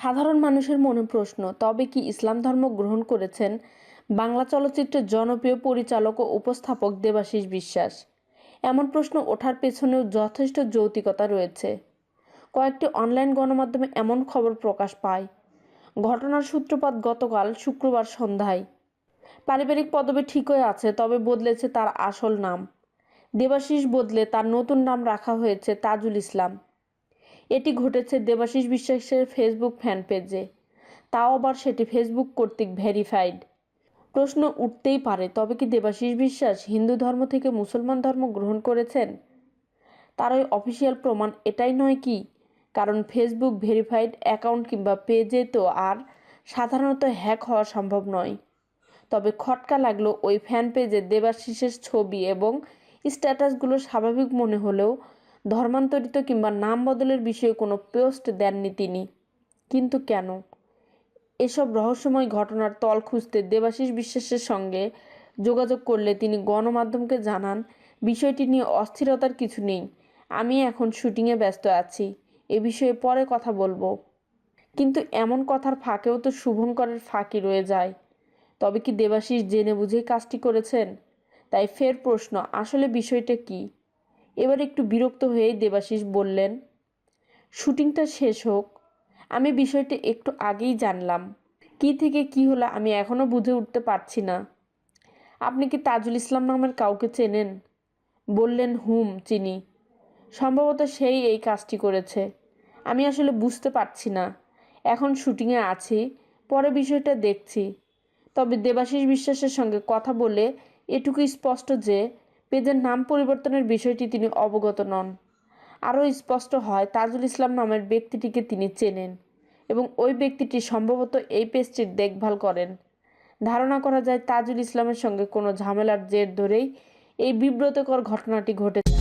সাধারণ মানুষের মনে প্রশ্ন, তবে কি ইসলাম ধর্ম গ্রহণ করেছেন বাংলা চলচ্চিত্রের জনপ্রিয় পরিচালক ও উপস্থাপক দেবাশীষ বিশ্বাস? এমন প্রশ্ন ওঠার পেছনেও যথেষ্ট যৌক্তিকতা রয়েছে। কয়েকটি অনলাইন গণমাধ্যমে এমন খবর প্রকাশ পায়। ঘটনার সূত্রপাত গতকাল শুক্রবার সন্ধ্যায়। পারিবারিক পদবি ঠিকই আছে, তবে বদলেছে তার আসল নাম। দেবাশীষ বদলে তার নতুন নাম রাখা হয়েছে তাজুল ইসলাম। এটি ঘটেছে দেবাশীষ বিশ্বাসের ফেসবুক ফ্যান পেজে, তাও আবার সেটি ফেসবুক কর্তৃক ভেরিফাইড। প্রশ্ন উঠতেই পারে, তবে কি দেবাশীষ বিশ্বাস হিন্দু ধর্ম থেকে মুসলমান ধর্ম গ্রহণ করেছেন? তার ওই অফিসিয়াল প্রমাণ এটাই নয় কি? কারণ ফেসবুক ভেরিফাইড অ্যাকাউন্ট কিংবা পেজে তো আর সাধারণত হ্যাক হওয়া সম্ভব নয়। তবে খটকা লাগলো ওই ফ্যান পেজে দেবাশীষের ছবি এবং স্ট্যাটাসগুলো স্বাভাবিক মনে হলেও ধর্মান্তরিত কিংবা নাম বদলের বিষয়ে কোনো পোস্ট দেননি তিনি। কিন্তু কেন? এসব রহস্যময় ঘটনার তল খুঁজতে দেবাশীষ বিশ্বাসের সঙ্গে যোগাযোগ করলে তিনি গণমাধ্যমকে জানান, বিষয়টি নিয়ে অস্থিরতার কিছু নেই, আমি এখন শুটিংয়ে ব্যস্ত আছি, এ বিষয়ে পরে কথা বলবো। কিন্তু এমন কথার ফাঁকেও তো শুভঙ্করের ফাঁকি রয়ে যায়। তবে কি দেবাশীষ জেনে বুঝেই কাজটি করেছেন? তাই ফের প্রশ্ন, আসলে বিষয়টা কি? এবার একটু বিরক্ত হয়েই দেবাশীষ বললেন, শুটিংটা শেষ হোক, আমি বিষয়টি একটু আগেই জানলাম। কি থেকে কি হলো আমি এখনও বুঝে উঠতে পারছি না। আপনি কি তাজুল ইসলাম নামের কাউকে চেনেন? বললেন, চিনি। সম্ভবত সেই এই কাজটি করেছে। আমি আসলে বুঝতে পারছি না। এখন শুটিংয়ে আছি, পরে বিষয়টা দেখছি। তবে দেবাশীষ বিশ্বাসের সঙ্গে কথা বলে এটুকু স্পষ্ট যে পেজের নাম পরিবর্তনের বিষয়টি তিনি অবগত নন। আরও স্পষ্ট হয়, তাজুল ইসলাম নামের ব্যক্তিটিকে তিনি চেনেন এবং ওই ব্যক্তিটি সম্ভবত এই পেজটির দেখভাল করেন। ধারণা করা যায় তাজুল ইসলামের সঙ্গে কোনো ঝামেলার জের ধরেই এই বিব্রতকর ঘটনাটি ঘটেছে।